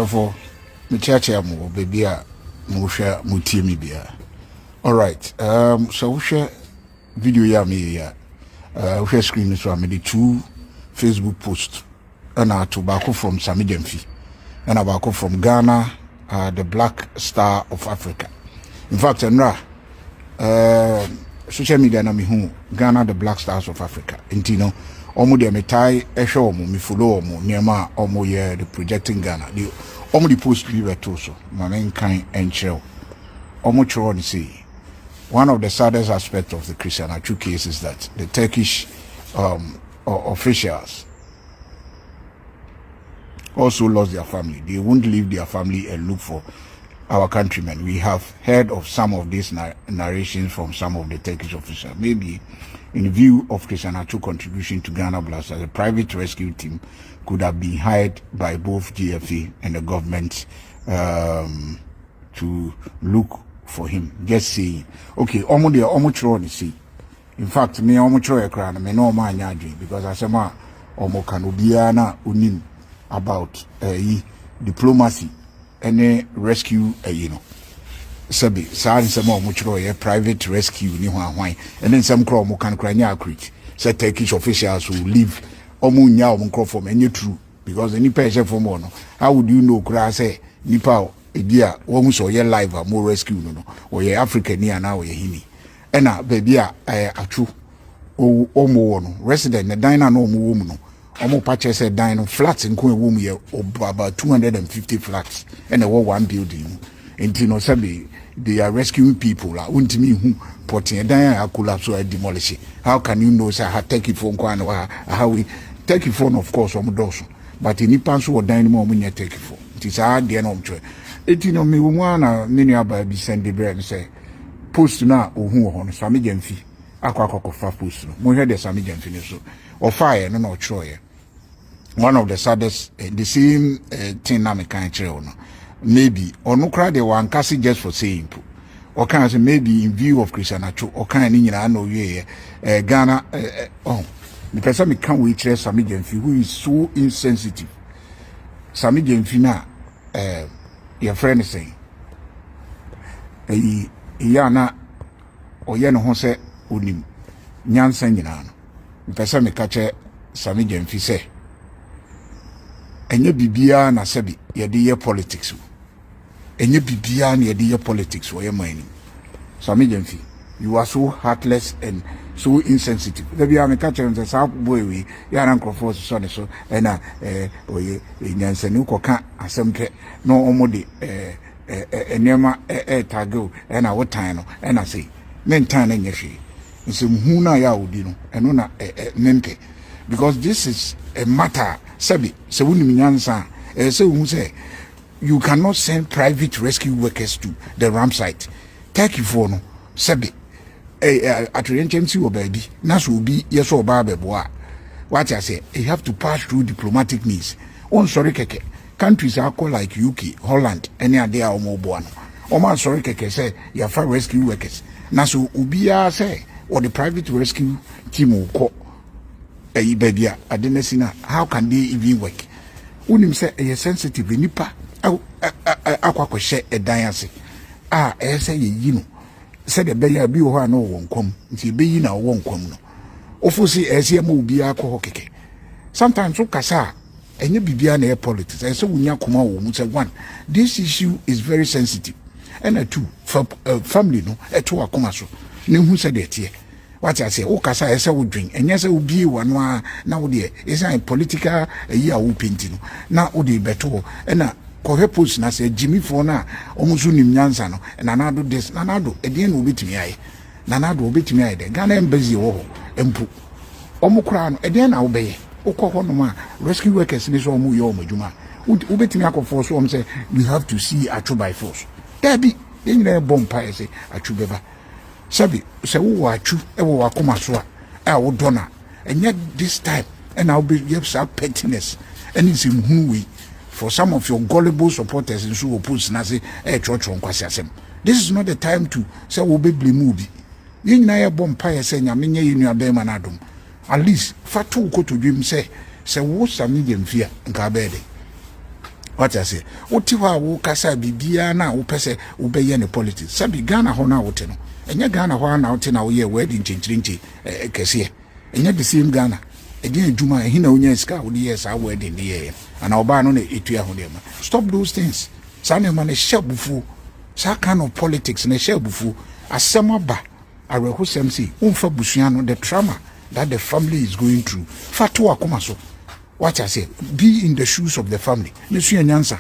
for me chache mo baby a mo hwe mo tie me bia. All right. So we share video ya me ya. We share screen so I made two Facebook posts. And tobacco from Sami Gymafi. And tobacco from Ghana, the Black Star of Africa. In fact, social media na mi hu Ghana the Black Stars of Africa. Intino omo de metai ehwe omo mi follow omo niema omo ye the projecting Ghana. The omo the post bi beto so. Ma men kan enchel. Omo choro ni say one of the saddest aspects of the Christian Atsu case is that the Turkish officials also lost their family. They won't leave their family and look for our countrymen. We have heard of some of these narrations from some of the Turkish officials. Maybe in view of Christian Atsu contribution to Ghana Blasters, a private rescue team could have been hired by both GFA and the government to look for him. Just saying. Okay, almost see. In fact, me almost me no man because I say ma omo kanubiana unim about diplomacy and rescue sabi sa nsema omo private rescue ni hwan and then some crow mo kan kranya accurate say Turkish officials will leave omo nya omo crow from any true because any person from no how would you know kra say nipa edia wo so ye live mo rescue no or ye African ni ana or ye hini ena baby a Atsu omo no resident na dina no omo no omo patche say dino flats nko ewo mu ye about 250 flats and one building enti no sabi they are rescuing people la untimi hu porting dan ya collapse or demolish. How can you know say ha take it phone kwa no how we take it phone of course omo doso but in panso or dynamo omo nya take it phone it is hard dey no mtwe enti no me wo na menu aba bi send the bread say post na ohun ho no Sami Gymafi akwa post no mo hwe de Sami Gymafi ne so or fire no no choye. One of the saddest the same thing na me kan kire no maybe onu kra de wan kasi just for saying or can say maybe in view of Christian Atsu or kan ni nyina no ye Ghana the person me can we kire Sami Gymafi who is so insensitive. Sami Gymafi na your friend is saying na oye no ho se onim nyansa nyina no the person me ka kire Sami Gymafi say enye bibia na sabi yede ye politics enye bibia na yede ye politics wo ye mani. Sami Gymafi, you are so heartless and so insensitive. The bia me catch them say boy we ya na nkrofo so ne so na oye nyansa ni ko ka asem ke no omode enema tago na wotan no na say mentan na nye hwe nsem hu na ya odi no eno na mempe because this is a matter sabi se woni nyansa se hu say you cannot send private rescue workers to the ramp site. Take you for no sabi atrenchemsi wo baby na so obi yeso oba beboa what I say you have to pass through diplomatic means on sorry keke countries are called like UK, Holland any ade a omo boa no omo sorry keke say you for rescue workers na so obi a say or the private rescue team ko baby adenesina how can they even work unim say a sensitive nipa akwa share a dance say ye no said the beya bi ho na wo nkom nti be yi na wo nkom no ofosi ese ma obi akọ keke sometimes so kasa enye bibia na politics and so wunya koma wo mu say one this issue is very sensitive and two for family no eto akoma so ne hu said etie what I say o kasa ese wo dwen enye se obi wano na wo de is a political yi a wo penti no na wo de beto na kohe post na say Gymafi na omusu nim nyansa no na nado this na nado edien no obetimi aye na nado obetimi aye de Ghana embassy wo ho empu omukura no edien na wo beye ukọ no ma rescue workers ni so omu ye omadwuma obetimi akofo so say you have to see Atsu by force dabi enyina bompa say Atsu beba sabi se wo Atsu e wo akoma so a wo dona enye this time and I'll be you have pettiness and it's in who we for some of your gullible supporters in so oppose na say church on kwase asem. This is not the time to say we be blame movie. You na ye bompa say nyame nye yenu abema na adom. At least fatu ko to dream say wo Sami Gymafi nka be de. What I say, Utiwa Wukasa Bibia na upese ubeye ne politics. Sabi Ghana hona uteno. Enya Ghana hona utena uye wedding chinchinchi kesiye. Enya the same Ghana. Enya juma hina unye ska udi yes a wedding diye. Ana oba no ne etuya ho dem. Stop those things. Sane man shebufu. Sa kind of politics ne shebufu. Asema ba areho semsi umfa busua no the trauma that the family is going through. Fatu akoma so. What I say, be in the shoes of the family. Monsieur Nyansa,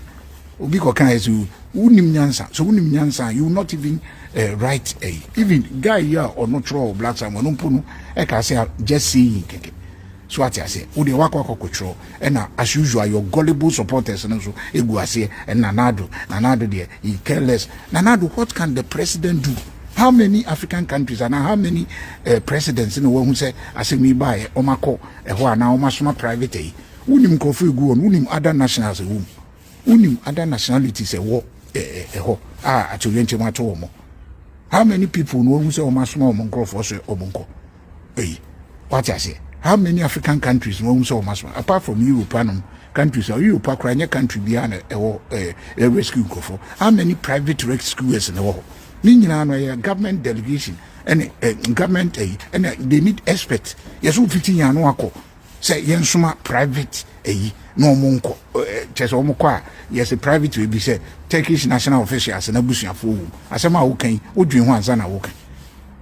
Obi Kokan is unim Nyansa. So unim Nyansa, you will not even write a even guy here or not throw black someone puno. I can say just seeing. So what I say, Udi wako control. And as usual, your gullible supporters and also Iguasi and Nanado there, he careless. Nanado, what can the president do? How many African countries and how many presidents in the world who say, I say me buy Omako, who are now Masuma private? Unim kofi go on, unim other nationals unim other nationalities actually how many people know who say Omasuma Omonko for say Omonko? Hey, what I say? How many African countries know who say Omasuma apart from European countries or Europe country beyond a rescue for? How many private rescuers in the world? Government delegation and government and they need experts. Yes, 15 years no say yensuma private no monko chese omokwa yes a private will be said Turkish national officials na busuafo asema wo kan odwen ho ansa na wo kan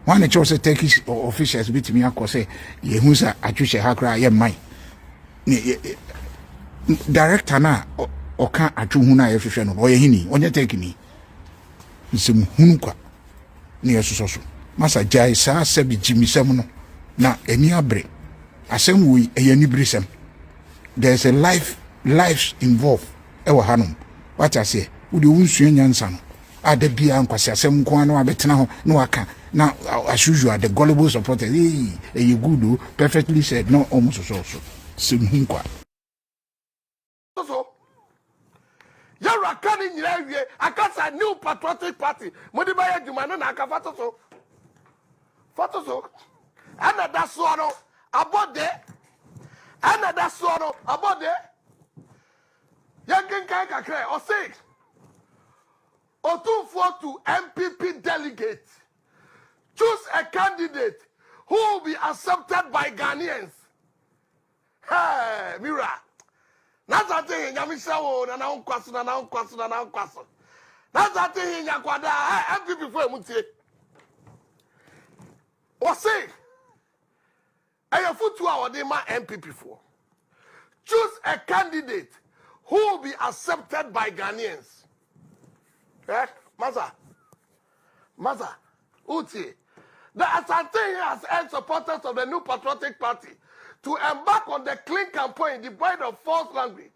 one e chose Turkish officials bitimi akose ye hu sa atwehye hakra ye man director na oka atwu hu na ye hwehwe no o ye hini onye tekini nsem hunu kwa ne yesoso masa jai sa sabi jimisem no na eni abre asem we eyani brisem there's a lives involved ewa hanum what I say we the unsuan nyansa no ada bia nkwase asem nko anu abetena ho no aka na as usual the gullible supporters you good perfectly said no almost so sim hunkwa so yara kan nyira wie akasa new patriotic party modi ba ya djuma no na aka fatoso ana da so no abode another son about there. Yankin Kakre or 6 or 2-4 to MPP delegate. Choose a candidate who will be accepted by Ghanaians. Hey, Mira. That's a thing in Yamishawo, and now question. That's a thing in Yakwada, MPP for Muti. Or 6. I have put 2 hours in my MPP for. Choose a candidate who will be accepted by Ghanaians. Eh? Maza, Uti. The Asante has urged supporters of the new patriotic party to embark on the clean campaign devoid of false language.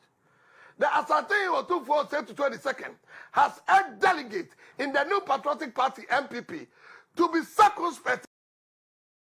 The Asante was 2-4 to 22nd has urged delegates in the new patriotic party MPP to be circumspect